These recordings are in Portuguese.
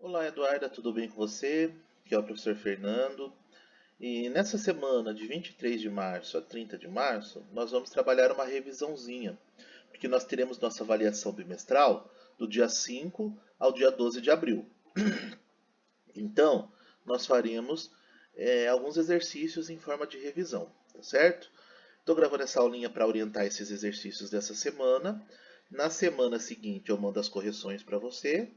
Olá, Eduarda, tudo bem com você? Aqui é o professor Fernando. E nessa semana de 23 de março a 30 de março, nós vamos trabalhar uma revisãozinha, porque nós teremos nossa avaliação bimestral do dia 5 ao dia 12 de abril. Então, nós faremos alguns exercícios em forma de revisão, tá certo? Estou gravando essa aulinha para orientar esses exercícios dessa semana. Na semana seguinte, eu mando as correções para você.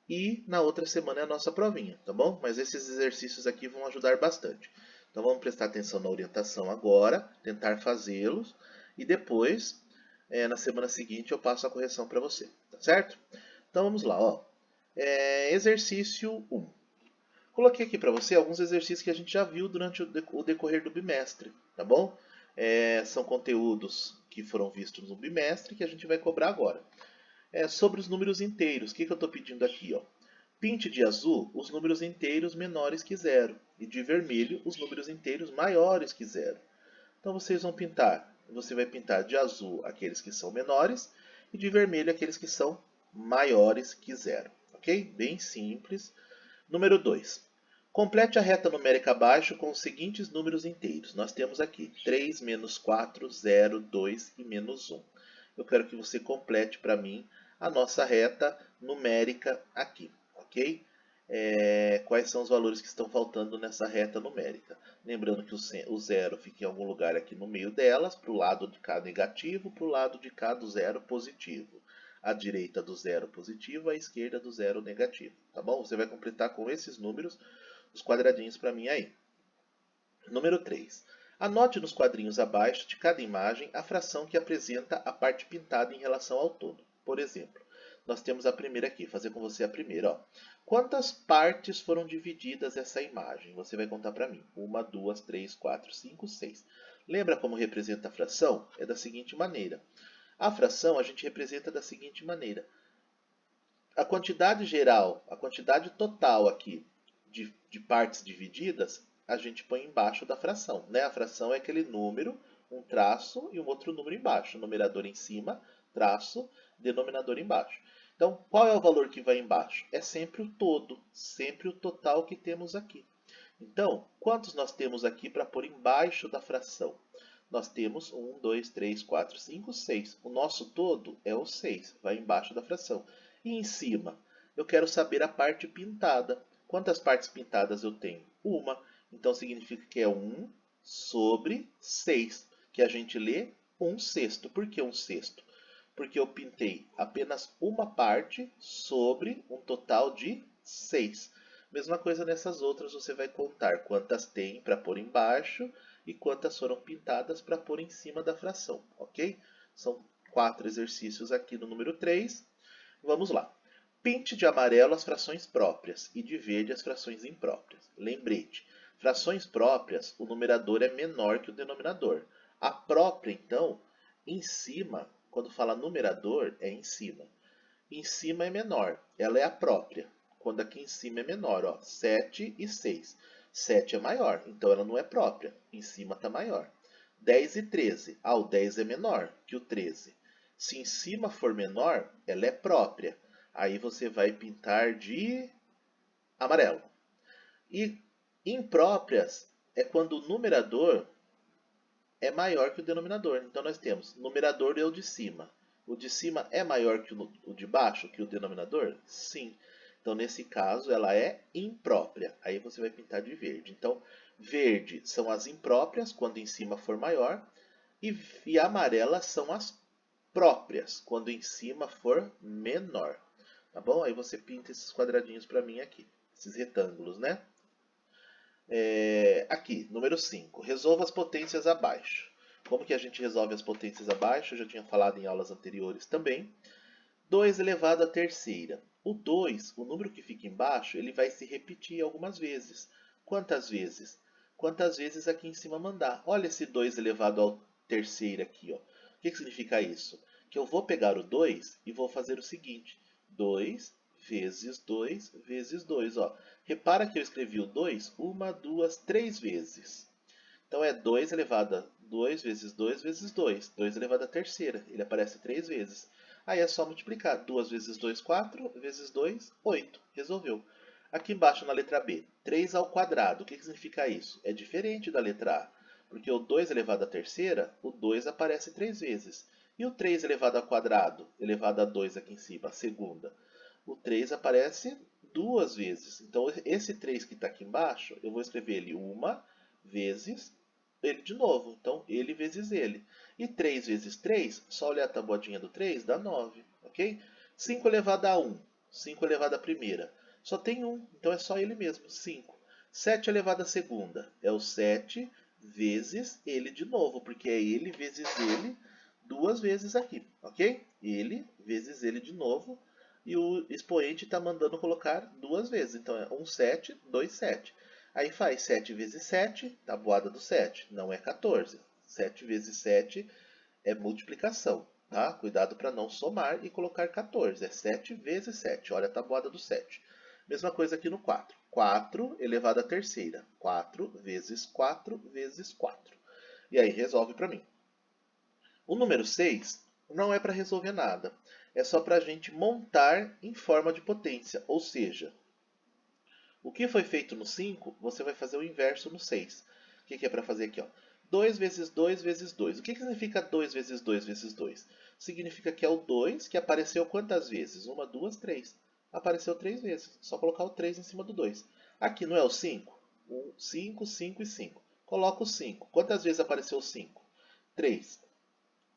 E na outra semana é a nossa provinha, tá bom? Mas esses exercícios aqui vão ajudar bastante. Então vamos prestar atenção na orientação agora, tentar fazê-los e depois, na semana seguinte, eu passo a correção para você, tá certo? Então vamos lá, ó. Exercício 1. Coloquei aqui para você alguns exercícios que a gente já viu durante o decorrer do bimestre, tá bom? São conteúdos que foram vistos no bimestre que a gente vai cobrar agora. Sobre os números inteiros, o que eu estou pedindo aqui? Ó? Pinte de azul os números inteiros menores que zero e de vermelho os números inteiros maiores que zero. Então vocês vão pintar, você vai pintar de azul aqueles que são menores e de vermelho aqueles que são maiores que zero. Ok? Bem simples. Número 2. Complete a reta numérica abaixo com os seguintes números inteiros. Nós temos aqui 3, menos 4, 0, 2 e menos 1. Eu quero que você complete para mim a nossa reta numérica aqui, ok? Quais são os valores que estão faltando nessa reta numérica? Lembrando que o zero fica em algum lugar aqui no meio delas, para o lado de cá negativo, para o lado de cá do zero positivo. À direita do zero positivo, à esquerda do zero negativo, tá bom? Você vai completar com esses números os quadradinhos para mim aí. Número 3. Anote nos quadrinhos abaixo de cada imagem a fração que apresenta a parte pintada em relação ao todo. Por exemplo, nós temos a primeira aqui, fazer com você a primeira. Ó. Quantas partes foram divididas essa imagem? Você vai contar para mim. 1, 2, 3, 4, 5, 6. Lembra como representa a fração? É da seguinte maneira. A fração a gente representa da seguinte maneira. A quantidade geral, a quantidade total aqui de partes divididas, a gente põe embaixo da fração. Né? A fração é aquele número, um traço e um outro número embaixo. Numerador em cima, traço, denominador embaixo. Então, qual é o valor que vai embaixo? É sempre o todo, sempre o total que temos aqui. Então, quantos nós temos aqui para pôr embaixo da fração? Nós temos 1, 2, 3, 4, 5, 6. O nosso todo é o 6, vai embaixo da fração. E em cima, eu quero saber a parte pintada. Quantas partes pintadas eu tenho? Uma. Então significa que é 1 sobre 6, que a gente lê 1 sexto. Por que 1 sexto? Porque eu pintei apenas uma parte sobre um total de 6. Mesma coisa nessas outras, você vai contar quantas tem para pôr embaixo e quantas foram pintadas para pôr em cima da fração, ok? São 4 exercícios aqui no número 3. Vamos lá. Pinte de amarelo as frações próprias e de verde as frações impróprias. Lembrete, frações próprias, o numerador é menor que o denominador. A própria, então, em cima, quando fala numerador, é em cima. Em cima é menor, ela é a própria. Quando aqui em cima é menor, ó, 7 e 6. 7 é maior, então ela não é própria. Em cima está maior. 10 e 13. Ah, o 10 é menor que o 13. Se em cima for menor, ela é própria. Aí você vai pintar de amarelo. E impróprias é quando o numerador é maior que o denominador. Então nós temos numerador é o de cima. O de cima é maior que o de baixo, que o denominador? Sim. Então nesse caso ela é imprópria. Aí você vai pintar de verde. Então verde são as impróprias, quando em cima for maior. E amarela são as próprias, quando em cima for menor. Tá bom? Aí você pinta esses quadradinhos para mim aqui. Esses retângulos, né? Aqui, número 5. Resolva as potências abaixo. Como que a gente resolve as potências abaixo? Eu já tinha falado em aulas anteriores também. 2 elevado à terceira. O 2, o número que fica embaixo, ele vai se repetir algumas vezes. Quantas vezes? Quantas vezes aqui em cima mandar. Olha esse 2 elevado à terceira aqui. Ó. O que significa isso? Que eu vou pegar o 2 e vou fazer o seguinte. 2 vezes 2 vezes 2. Ó. Repara que eu escrevi o 2 uma, duas, três vezes. Então é 2 elevado a 2 vezes 2 vezes 2. 2 elevado à terceira. Ele aparece 3 vezes. Aí é só multiplicar. 2 vezes 2, 4, vezes 2, 8. Resolveu. Aqui embaixo na letra B, 3 ao quadrado. O que significa isso? É diferente da letra A. Porque o 2 elevado à terceira, o 2 aparece 3 vezes. E o 3 elevado ao quadrado, elevado a 2 aqui em cima, a segunda. O 3 aparece 2 vezes. Então, esse 3 que está aqui embaixo, eu vou escrever ele uma vezes ele de novo. Então, ele vezes ele. E 3 vezes 3, só olhar a tabuadinha do 3, dá 9. Ok? 5 elevado a 1. 5 elevado à primeira. Só tem 1, então é só ele mesmo, 5. 7 elevado à segunda. É o 7 vezes ele de novo, porque é ele vezes ele duas vezes aqui, ok? Ele vezes ele de novo. E o expoente está mandando colocar duas vezes. Então é 1, 7, 2, 7. Aí faz 7 vezes 7, tabuada do 7, não é 14. 7 vezes 7 é multiplicação, tá? Cuidado para não somar e colocar 14. É 7 vezes 7, olha a tabuada do 7. Mesma coisa aqui no 4. 4 elevado à terceira. 4 vezes 4 vezes 4. E aí resolve para mim. O número 6 não é para resolver nada. É só para a gente montar em forma de potência. Ou seja, o que foi feito no 5, você vai fazer o inverso no 6. O que é para fazer aqui? Ó? 2 vezes 2 vezes 2. O que significa 2 vezes 2 vezes 2? Significa que é o 2 que apareceu quantas vezes? 1, 2, 3. Apareceu 3 vezes. Só colocar o 3 em cima do 2. Aqui não é o 5? 5, 5 e 5. Coloca o 5. Quantas vezes apareceu o 5? 3.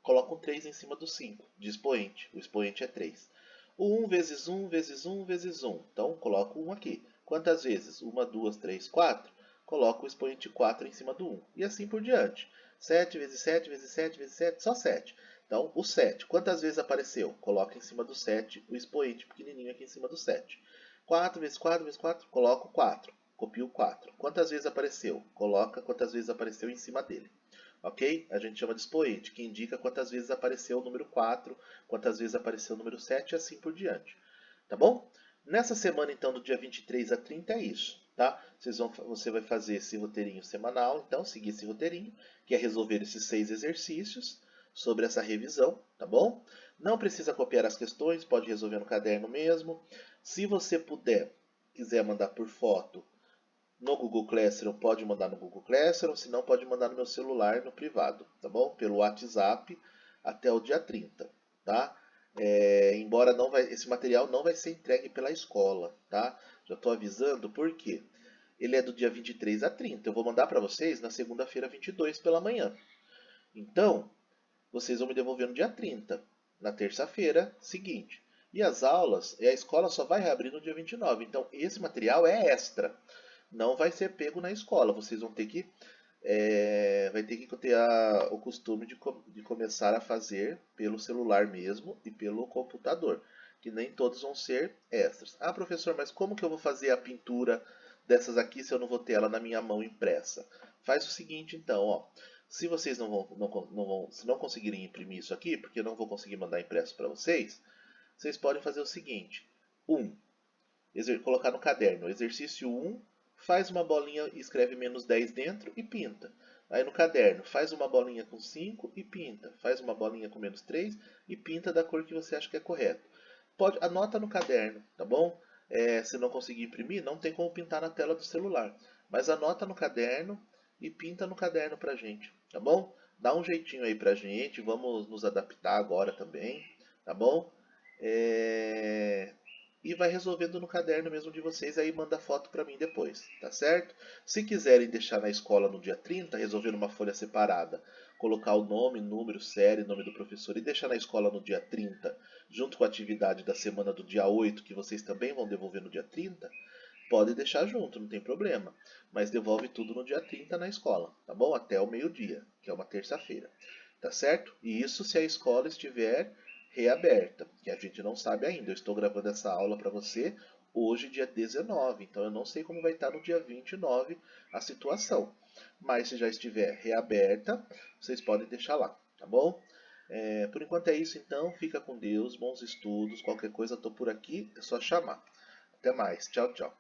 Coloca um 3 em cima do 5, de expoente. O expoente é 3. O 1 vezes 1 vezes 1 vezes 1. Então, coloco 1 aqui. Quantas vezes? 1, 2, 3, 4. Coloco o expoente 4 em cima do 1. E assim por diante. 7 vezes 7 vezes 7 vezes 7, só 7. Então, o 7. Quantas vezes apareceu? Coloca em cima do 7 o expoente pequenininho aqui em cima do 7. 4 vezes 4 vezes 4, coloco 4. Copio o 4. Quantas vezes apareceu? Coloca quantas vezes apareceu em cima dele. Ok? A gente chama de expoente, que indica quantas vezes apareceu o número 4, quantas vezes apareceu o número 7 e assim por diante. Tá bom? Nessa semana, então, do dia 23 a 30 é isso. Tá? Você vai fazer esse roteirinho semanal, então, seguir esse roteirinho, que é resolver esses 6 exercícios sobre essa revisão, tá bom? Não precisa copiar as questões, pode resolver no caderno mesmo. Se você puder, quiser mandar por foto, no Google Classroom, pode mandar no Google Classroom, se não pode mandar no meu celular, no privado, tá bom? Pelo WhatsApp até o dia 30, tá? Embora esse material não vai ser entregue pela escola, tá? Já estou avisando porque ele é do dia 23 a 30. Eu vou mandar para vocês na segunda-feira 22 pela manhã. Então, vocês vão me devolver no dia 30, na terça-feira seguinte. E as aulas, a escola só vai reabrir no dia 29. Então, esse material é extra. Não vai ser pego na escola. Vocês vão ter que vai ter que ter o costume de começar a fazer pelo celular mesmo e pelo computador, que nem todos vão ser extras. Ah, professor, mas como que eu vou fazer a pintura dessas aqui se eu não vou ter ela na minha mão impressa? Faz o seguinte, então, ó. Se vocês se não conseguirem imprimir isso aqui, porque eu não vou conseguir mandar impresso para vocês, vocês podem fazer o seguinte: 1. Colocar no caderno, exercício 1, faz uma bolinha e escreve menos 10 dentro e pinta. Aí no caderno, faz uma bolinha com 5 e pinta. Faz uma bolinha com menos 3 e pinta da cor que você acha que é correto. Anota no caderno, tá bom? Se não conseguir imprimir, não tem como pintar na tela do celular. Mas anota no caderno e pinta no caderno pra gente, tá bom? Dá um jeitinho aí pra gente, vamos nos adaptar agora também, tá bom? E vai resolvendo no caderno mesmo de vocês, aí manda foto para mim depois, tá certo? Se quiserem deixar na escola no dia 30, resolver uma folha separada, colocar o nome, número, série, nome do professor e deixar na escola no dia 30, junto com a atividade da semana do dia 8, que vocês também vão devolver no dia 30, pode deixar junto, não tem problema. Mas devolve tudo no dia 30 na escola, tá bom? Até o meio-dia, que é uma terça-feira, tá certo? E isso se a escola estiver reaberta, que a gente não sabe ainda. Eu estou gravando essa aula para você hoje, dia 19, então eu não sei como vai estar no dia 29 a situação. Mas se já estiver reaberta, vocês podem deixar lá, tá bom? Por enquanto é isso então, fica com Deus, bons estudos, qualquer coisa estou por aqui, é só chamar. Até mais, tchau, tchau.